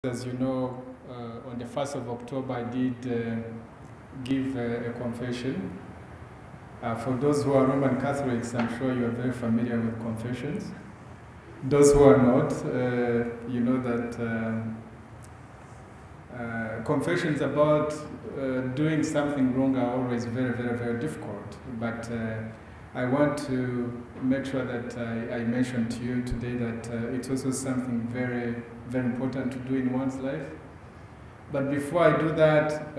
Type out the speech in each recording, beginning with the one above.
As you know, on the 1st of October, I did give a confession. For those who are Roman Catholics, I'm sure you are very familiar with confessions. Those who are not, you know that confessions about doing something wrong are always very, very, very difficult. But I want to make sure that I mention to you today that it's also something very, very important to do in one's life. But before I do that,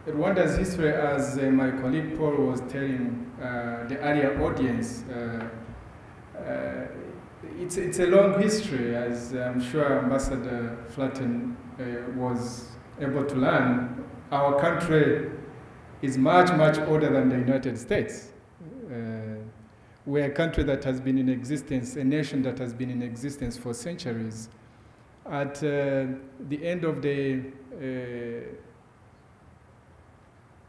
Rwanda's history, as my colleague Paul was telling the earlier audience, it's a long history, as I'm sure Ambassador Flatten was able to learn. Our country is much, much older than the United States. We're a country that has been in existence, a nation that has been in existence for centuries. At the end of the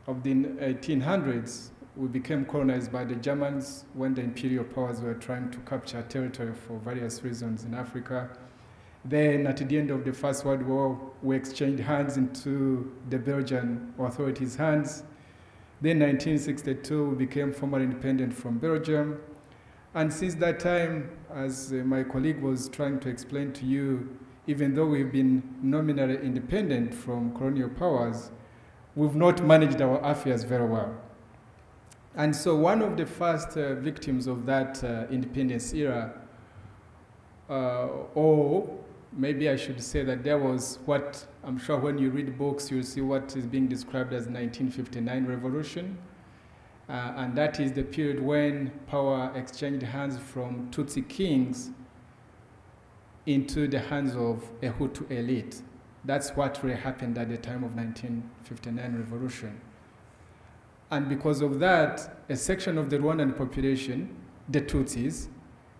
1800s, we became colonized by the Germans when the imperial powers were trying to capture territory for various reasons in Africa. Then at the end of the First World War, we exchanged hands into the Belgian authorities' hands. Then 1962, we became formally independent from Belgium. And since that time, as my colleague was trying to explain to you, even though we've been nominally independent from colonial powers, we've not managed our affairs very well. And so one of the first victims of that independence era, or maybe I should say that there was what, I'm sure when you read books, you'll see what is being described as 1959 revolution. And that is the period when power exchanged hands from Tutsi kings into the hands of a Hutu elite. That's what really happened at the time of 1959 revolution. And because of that, a section of the Rwandan population, the Tutsis,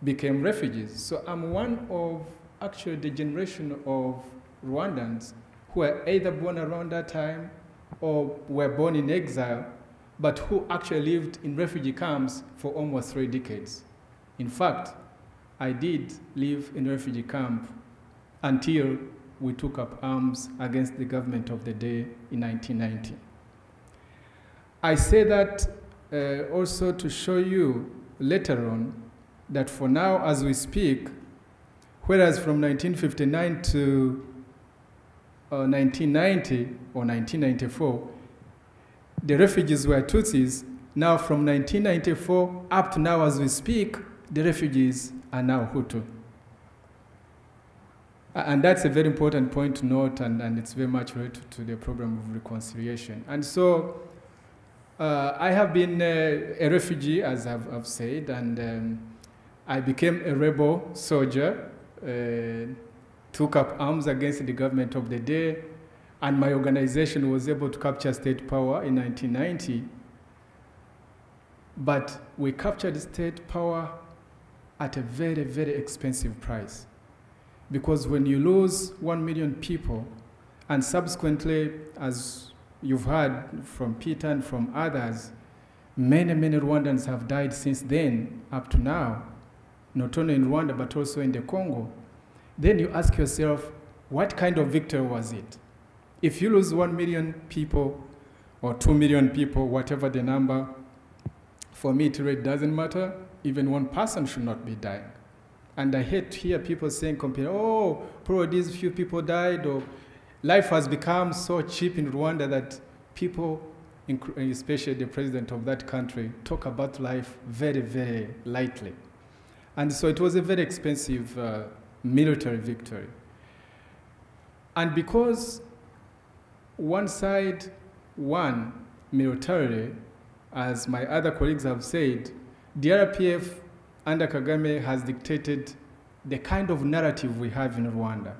became refugees. So I'm one of actually the generation of Rwandans who were either born around that time or were born in exile, but who actually lived in refugee camps for almost 3 decades. In fact, I did live in a refugee camp until we took up arms against the government of the day in 1990. I say that also to show you later on that for now, as we speak, whereas from 1959 to 1990 or 1994, the refugees were Tutsis. Now from 1994 up to now as we speak, the refugees are now Hutu. And that's a very important point to note, and it's very much related to the problem of reconciliation. And so I have been a refugee, as I've said, and I became a rebel soldier, took up arms against the government of the day, and my organization was able to capture state power in 1990. But we captured state power at a very, very expensive price. Because when you lose 1 million people, and subsequently, as you've heard from Peter and from others, many, many Rwandans have died since then up to now, not only in Rwanda, but also in the Congo. Then you ask yourself, what kind of victory was it? If you lose 1 million people or 2 million people, whatever the number, for me it really doesn't matter. Even one person should not be dying. And I hate to hear people saying, oh, probably these few people died, or life has become so cheap in Rwanda that people, especially the president of that country, talk about life very, very lightly. And so it was a very expensive military victory. And because one side won militarily, as my other colleagues have said, the RPF under Kagame has dictated the kind of narrative we have in Rwanda.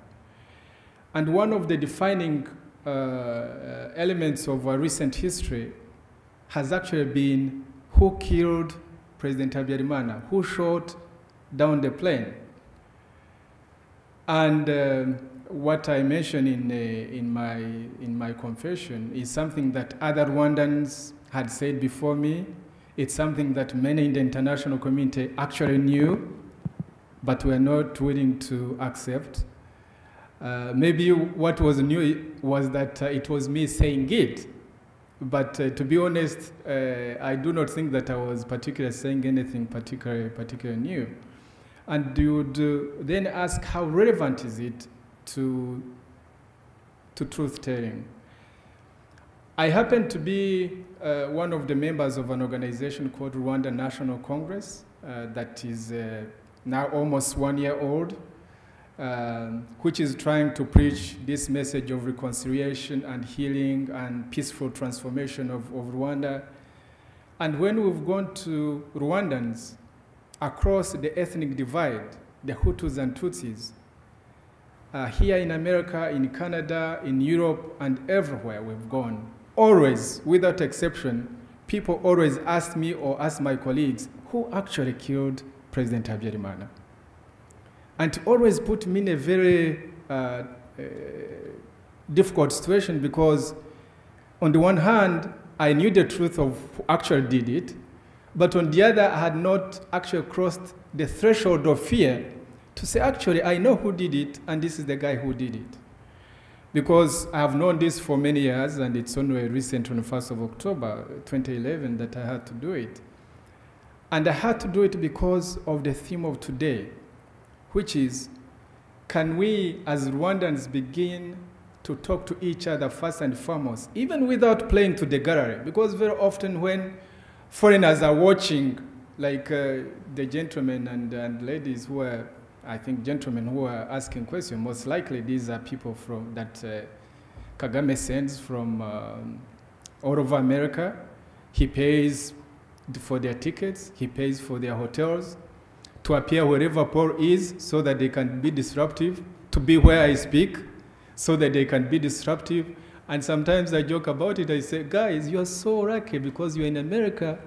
And one of the defining elements of our recent history has actually been who killed President Habyarimana, who shot down the plane. And what I mentioned in my confession is something that other Rwandans had said before me. It's something that many in the international community actually knew, but were not willing to accept. Maybe what was new was that it was me saying it. But to be honest, I do not think that I was particularly saying anything particularly new. And you would then ask, how relevant is it to truth-telling? I happen to be one of the members of an organization called Rwanda National Congress that is now almost 1 year old, which is trying to preach this message of reconciliation and healing and peaceful transformation of Rwanda. And when we've gone to Rwandans across the ethnic divide, the Hutus and Tutsis, here in America, in Canada, in Europe, and everywhere we've gone, always, without exception, people always ask me or ask my colleagues, who actually killed President Habyarimana? And to always put me in a very difficult situation, because on the one hand, I knew the truth of who actually did it, but on the other, I had not actually crossed the threshold of fear to say, actually, I know who did it, and this is the guy who did it. Because I have known this for many years, and it's only recent on the 1st of October 2011 that I had to do it. And I had to do it because of the theme of today, which is, can we as Rwandans begin to talk to each other first and foremost, even without playing to the gallery? Because very often when foreigners are watching, like the gentlemen and ladies who are, I think gentlemen who are asking questions, most likely these are people from that Kagame sends from all over America. He pays for their tickets, he pays for their hotels, to appear wherever Paul is so that they can be disruptive, to be where I speak so that they can be disruptive. And sometimes I joke about it, I say, guys, you are so lucky because you're in America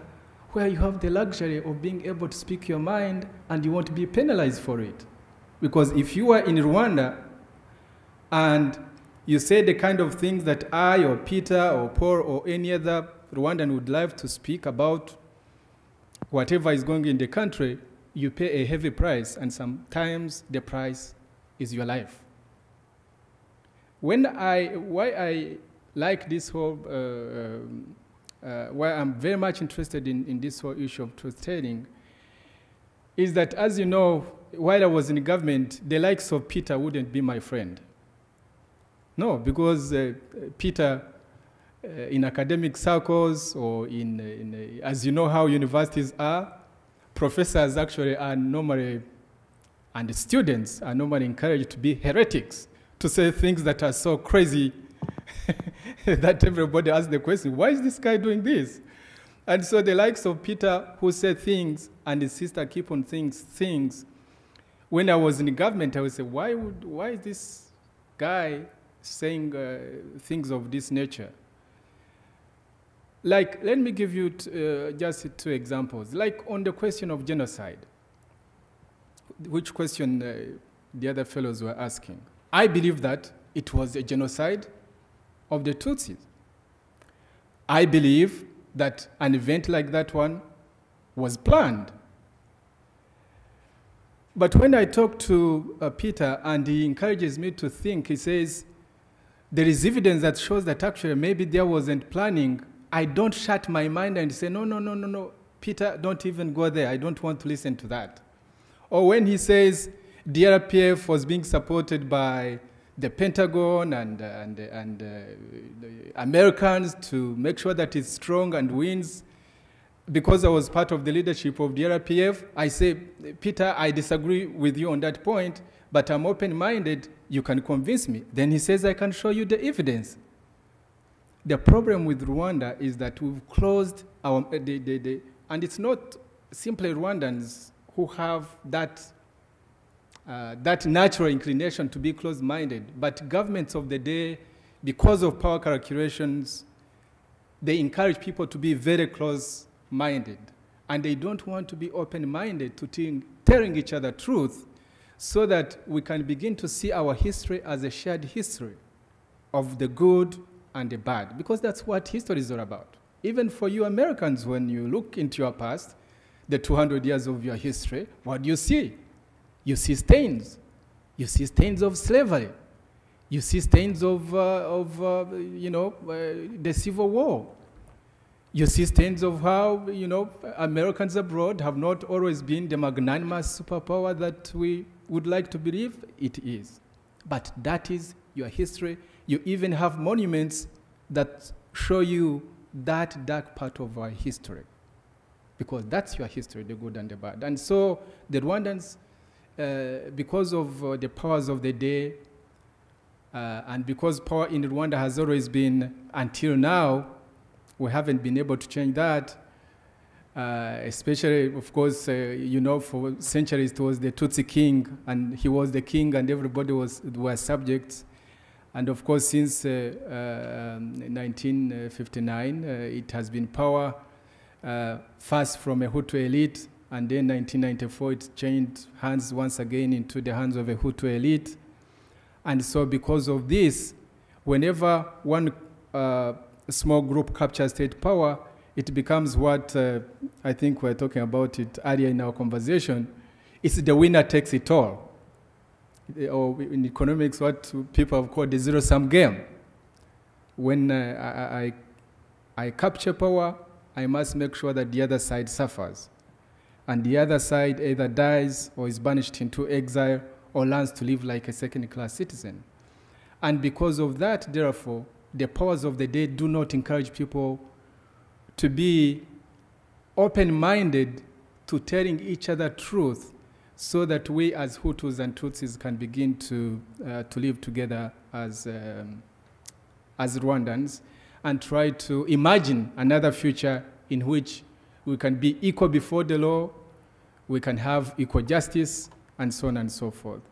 where you have the luxury of being able to speak your mind and you won't be penalized for it. Because if you are in Rwanda and you say the kind of things that I or Peter or Paul or any other Rwandan would love to speak about whatever is going in the country, you pay a heavy price, and sometimes the price is your life. Why I like this whole, why I'm very much interested in this whole issue of truth-telling, is that, as you know, while I was in government, the likes of Peter wouldn't be my friend. No, because Peter, in academic circles or as you know how universities are, professors actually are normally, and the students are normally encouraged to be heretics, to say things that are so crazy that everybody asks the question, why is this guy doing this? And so the likes of Peter, who said things, and his sister keep on things. When I was in the government, I would say, why is this guy saying things of this nature? Like, let me give you just 2 examples. Like on the question of genocide, which question the other fellows were asking. I believe that it was a genocide of the Tutsis. I believe that an event like that one was planned. But when I talk to Peter and he encourages me to think, he says, there is evidence that shows that actually maybe there wasn't planning, I don't shut my mind and say, no, Peter, don't even go there. I don't want to listen to that. Or when he says the RPF was being supported by the Pentagon and the Americans to make sure that it's strong and wins, because I was part of the leadership of the RPF, I say, Peter, I disagree with you on that point, but I'm open-minded. You can convince me. Then he says, I can show you the evidence. The problem with Rwanda is that we've closed our, and it's not simply Rwandans who have that natural inclination to be closed-minded, but governments of the day, because of power calculations, they encourage people to be very close-minded, and they don't want to be open-minded to telling each other truth so that we can begin to see our history as a shared history of the good and the bad, because that's what history is all about. Even for you Americans, when you look into your past, the 200 years of your history, what do you see? You see stains. You see stains of slavery. You see stains of the Civil War. You see stains of how, Americans abroad have not always been the magnanimous superpower that we would like to believe it is. But that is your history. You even have monuments that show you that dark part of our history, because that's your history, the good and the bad. And so the Rwandans, because of the powers of the day, and because power in Rwanda has always been, until now, we haven't been able to change that, especially, of course, for centuries it was the Tutsi king, and he was the king and everybody were subjects. And of course, since 1959, it has been power first from a Hutu elite, and then 1994 it changed hands once again into the hands of a Hutu elite. And so because of this, whenever one small group captures state power, it becomes what I think we were talking about it earlier in our conversation. It's the winner takes it all. Or in economics, what people have called the zero-sum game. When I capture power, I must make sure that the other side suffers. And the other side either dies or is banished into exile or learns to live like a second-class citizen. And because of that, therefore, the powers of the day do not encourage people to be open-minded to telling each other truth, so that we as Hutus and Tutsis can begin to live together as Rwandans and try to imagine another future in which we can be equal before the law, we can have equal justice, and so on and so forth.